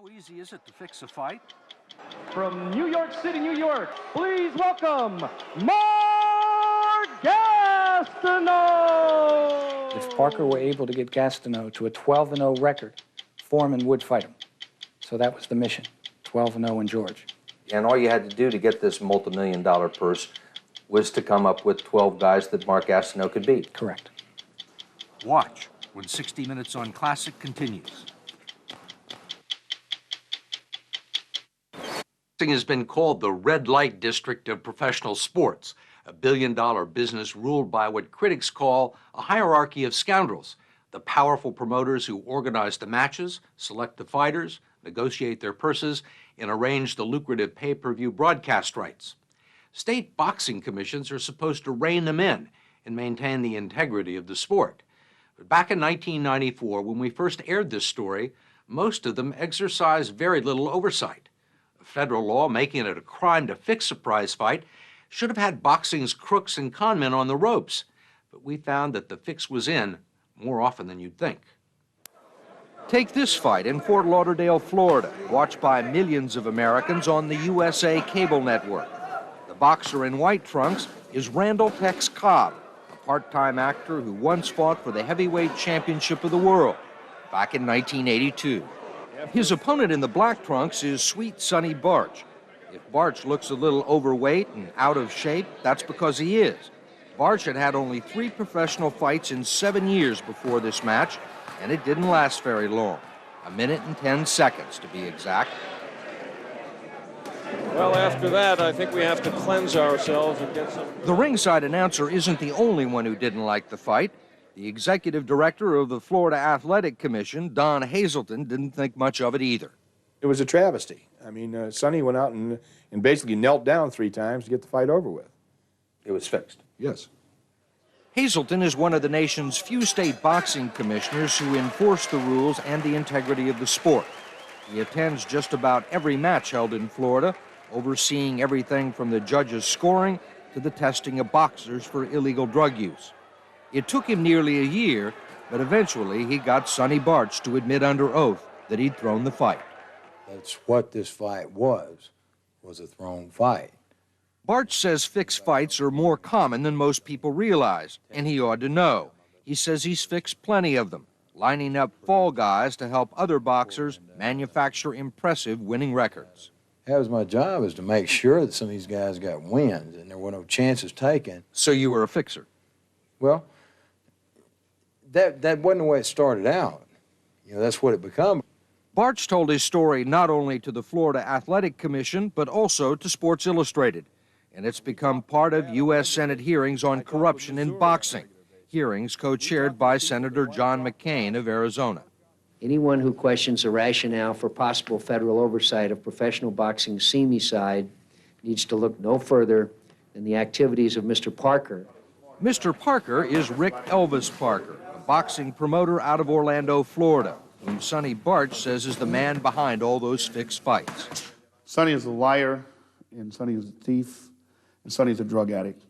How easy is it to fix a fight? From New York City, New York, please welcome Mark Gastineau! If Parker were able to get Gastineau to a 12-0 record, Foreman would fight him. So that was the mission, 12-0 in George. And all you had to do to get this multi-million-dollar purse was to come up with 12 guys that Mark Gastineau could beat. Correct. Watch when 60 Minutes on Classic continues. Boxing has been called the red light district of professional sports, a billion-dollar business ruled by what critics call a hierarchy of scoundrels, the powerful promoters who organize the matches, select the fighters, negotiate their purses, and arrange the lucrative pay-per-view broadcast rights. State boxing commissions are supposed to rein them in and maintain the integrity of the sport. But back in 1994, when we first aired this story, most of them exercised very little oversight. A federal law making it a crime to fix a prize fight should have had boxing's crooks and conmen on the ropes, but we found that the fix was in more often than you'd think. Take this fight in Fort Lauderdale, Florida, watched by millions of Americans on the USA cable network. The boxer in white trunks is Randall Tex Cobb, a part-time actor who once fought for the heavyweight championship of the world back in 1982. His opponent in the black trunks is Sweet Sonny Barch. If Barch looks a little overweight and out of shape, that's because he is. Barch had had only 3 professional fights in 7 years before this match, and it didn't last very long. 1 minute and 10 seconds, to be exact. Well, after that, I think we have to cleanse ourselves and get some... The ringside announcer isn't the only one who didn't like the fight. The executive director of the Florida Athletic Commission, Don Hazelton, didn't think much of it either. It was a travesty. I mean, Sonny went out and basically knelt down 3 times to get the fight over with. It was fixed. Yes. Hazelton is one of the nation's few state boxing commissioners who enforce the rules and the integrity of the sport. He attends just about every match held in Florida, overseeing everything from the judges' scoring to the testing of boxers for illegal drug use. It took him nearly a year, but eventually he got Sonny Barch to admit under oath that he'd thrown the fight. That's what this fight was a thrown fight. Barch says fixed fights are more common than most people realize, and he ought to know. He says he's fixed plenty of them, lining up fall guys to help other boxers manufacture impressive winning records. That was my job, is to make sure that some of these guys got wins and there were no chances taken. So you were a fixer? Well, that wasn't the way it started out. You know, that's what it became. Barch told his story not only to the Florida Athletic Commission, but also to Sports Illustrated. And it's become part of U.S. Senate hearings on corruption in boxing, hearings co-chaired by Senator John McCain of Arizona. Anyone who questions the rationale for possible federal oversight of professional boxing's seamy side needs to look no further than the activities of Mr. Parker. Mr. Parker is Rick Elvis Parker, a boxing promoter out of Orlando, Florida, whom Sonny Barch says is the man behind all those fixed fights. Sonny is a liar, and Sonny is a thief, and Sonny's a drug addict.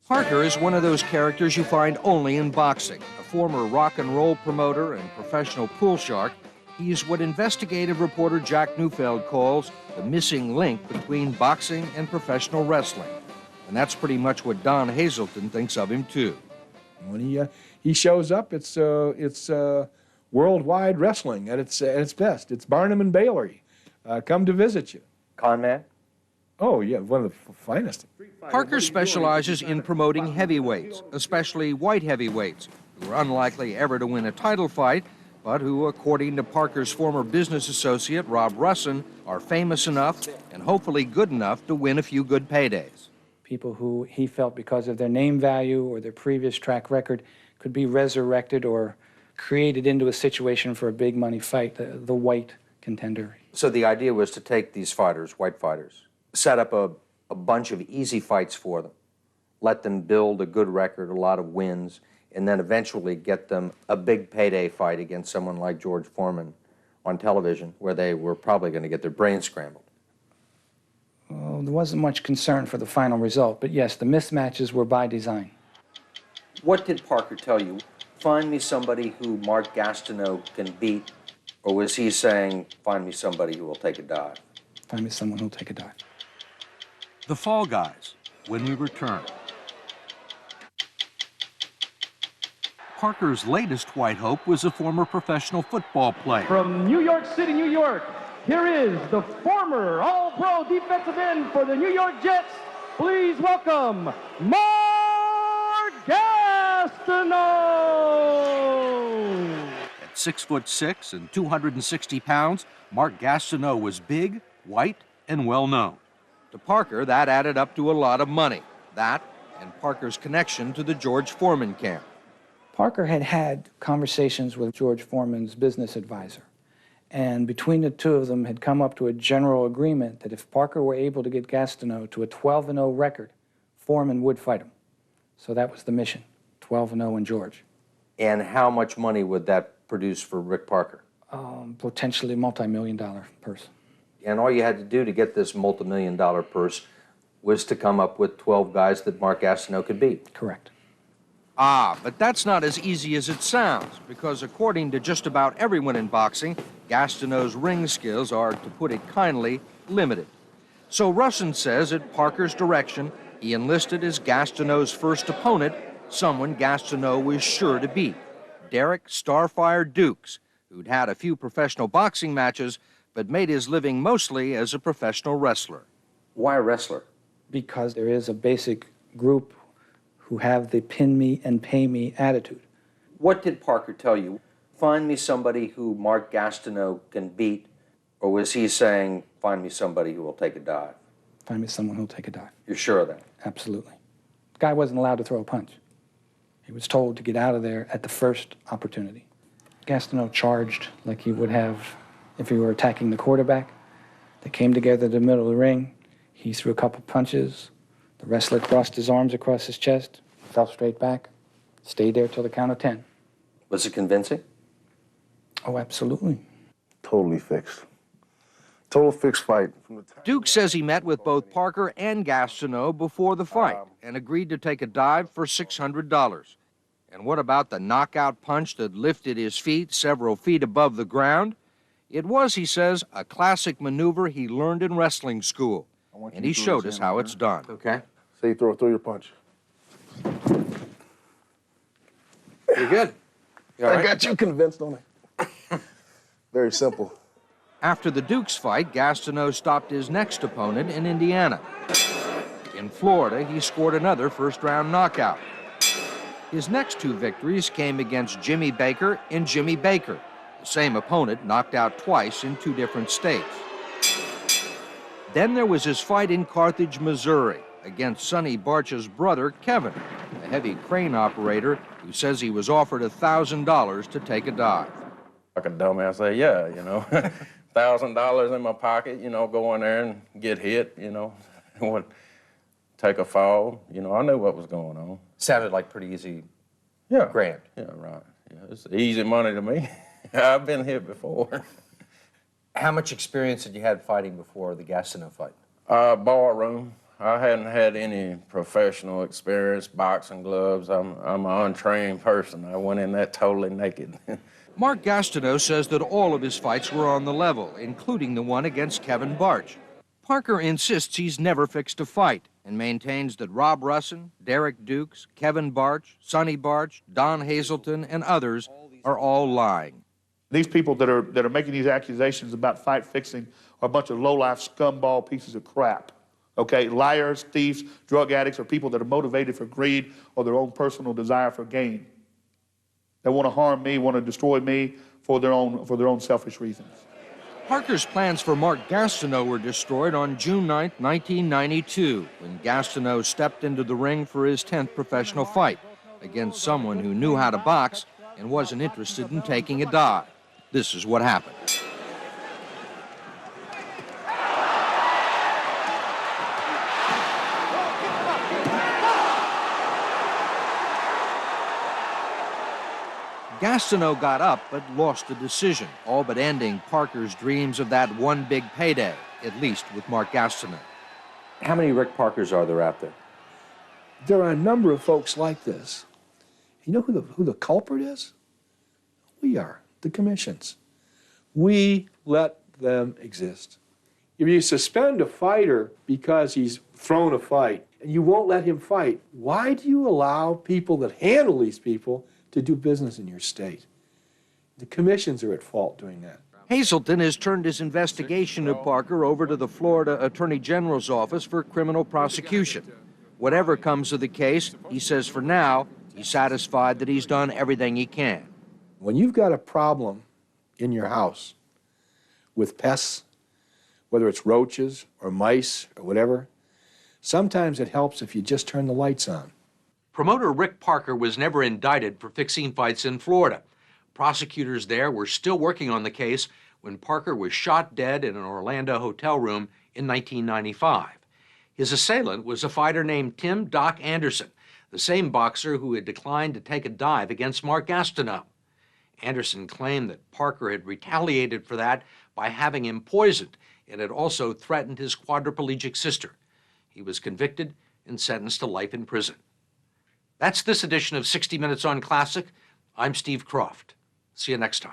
Parker is one of those characters you find only in boxing. A former rock and roll promoter and professional pool shark, he's what investigative reporter Jack Neufeld calls the missing link between boxing and professional wrestling. And that's pretty much what Don Hazelton thinks of him, too. When he shows up, it's worldwide wrestling at its best. It's Barnum and Bailey come to visit you. Con man? Oh, yeah, one of the finest. Parker specializes in promoting heavyweights, especially white heavyweights, who are unlikely ever to win a title fight, but who, according to Parker's former business associate, Rob Russin, are famous enough and hopefully good enough to win a few good paydays. People who he felt, because of their name value or their previous track record, could be resurrected or created into a situation for a big money fight, the white contender. So the idea was to take these fighters, white fighters, set up a bunch of easy fights for them, let them build a good record, a lot of wins, and then eventually get them a big payday fight against someone like George Foreman on television, where they were probably going to get their brains scrambled. Well, there wasn't much concern for the final result, but yes, the mismatches were by design. What did Parker tell you? Find me somebody who Mark Gastineau can beat Or was he saying, find me somebody who will take a dive? Find me someone who'll take a dive. The Fall Guys, when we return. Parker's latest white hope was a former professional football player. From New York City, New York, here is the former All-Pro defensive end for the New York Jets. Please welcome Mark Gastineau. At 6'6" and 260 pounds, Mark Gastineau was big, white, and well-known. To Parker, that added up to a lot of money. That and Parker's connection to the George Foreman camp. Parker had had conversations with George Foreman's business advisor, and between the two of them had come up to a general agreement that if Parker were able to get Gastineau to a 12-0 record, Foreman would fight him. So that was the mission, 12-0 and George. And how much money would that produce for Rick Parker? Potentially multi-million-dollar purse. And all you had to do to get this multi-million-dollar purse was to come up with 12 guys that Mark Gastineau could beat. Correct. Ah, but that's not as easy as it sounds, because according to just about everyone in boxing, Gastineau's ring skills are, to put it kindly, limited. So Russin says at Parker's direction, he enlisted as Gastineau's first opponent, someone Gastineau was sure to beat, Derek Starfire Dukes, who'd had a few professional boxing matches, but made his living mostly as a professional wrestler. Why a wrestler? Because there is a basic group who have the pin me and pay me attitude. What did Parker tell you? Find me somebody who Mark Gastineau can beat, or was he saying, find me somebody who will take a dive? Find me someone who'll take a dive. You're sure of that? Absolutely. The guy wasn't allowed to throw a punch. He was told to get out of there at the first opportunity. Gastineau charged like he would have if he were attacking the quarterback. They came together in the middle of the ring. He threw a couple punches. The wrestler crossed his arms across his chest, fell straight back, stayed there till the count of 10. Was it convincing? Oh, absolutely. Totally fixed. Total fixed fight. Duke says he met with both Parker and Gastineau before the fight and agreed to take a dive for $600. And what about the knockout punch that lifted his feet several feet above the ground? It was, he says, a classic maneuver he learned in wrestling school. And he showed us how it's done. Okay. Say throw your punch. You're good. I got you convinced, don't I? Very simple. After the Dukes fight, Gastineau stopped his next opponent in Indiana. In Florida, he scored another first-round knockout. His next two victories came against Jimmy Baker and Jimmy Baker, the same opponent knocked out twice in two different states. Then there was his fight in Carthage, Missouri, against Sonny Barch's brother, Kevin, a heavy crane operator who says he was offered $1,000 to take a dive. Like a dumbass, say, yeah, you know, $1,000 in my pocket, you know, go in there and get hit, you know, take a fall. You know, I knew what was going on. Sounded like pretty easy. Yeah. Grand. Yeah, right. Yeah, it's easy money to me. I've been hit before. How much experience had you had fighting before the Gastineau fight? Ballroom. I hadn't had any professional experience, boxing gloves. I'm an untrained person. I went in that totally naked. Mark Gastineau says that all of his fights were on the level, including the one against Kevin Barch. Parker insists he's never fixed a fight and maintains that Rob Russin, Derek Dukes, Kevin Barch, Sonny Barch, Don Hazelton, and others are all lying. These people that are making these accusations about fight fixing are a bunch of low-life scumball pieces of crap. Okay, liars, thieves, drug addicts, or people that are motivated for greed or their own personal desire for gain. They want to harm me, want to destroy me for their own selfish reasons. Parker's plans for Mark Gastineau were destroyed on June 9, 1992, when Gastineau stepped into the ring for his 10th professional fight against someone who knew how to box and wasn't interested in taking a dive. This is what happened. Gastineau got up but lost the decision, all but ending Parker's dreams of that one big payday, at least with Mark Gastineau. How many Rick Parkers are there out there? There are a number of folks like this. You know who the culprit is? We are, the commissions. We let them exist. If you suspend a fighter because he's thrown a fight and you won't let him fight, why do you allow people that handle these people to do business in your state? The commissions are at fault doing that. Hazelton has turned his investigation of Parker over to the Florida Attorney General's office for criminal prosecution. Whatever comes of the case, he says for now, he's satisfied that he's done everything he can. When you've got a problem in your house with pests, whether it's roaches or mice or whatever, sometimes it helps if you just turn the lights on. Promoter Rick Parker was never indicted for fixing fights in Florida. Prosecutors there were still working on the case when Parker was shot dead in an Orlando hotel room in 1995. His assailant was a fighter named Tim Doc Anderson, the same boxer who had declined to take a dive against Mark Gastineau. Anderson claimed that Parker had retaliated for that by having him poisoned and had also threatened his quadriplegic sister. He was convicted and sentenced to life in prison. That's this edition of 60 Minutes on Classic. I'm Steve Croft. See you next time.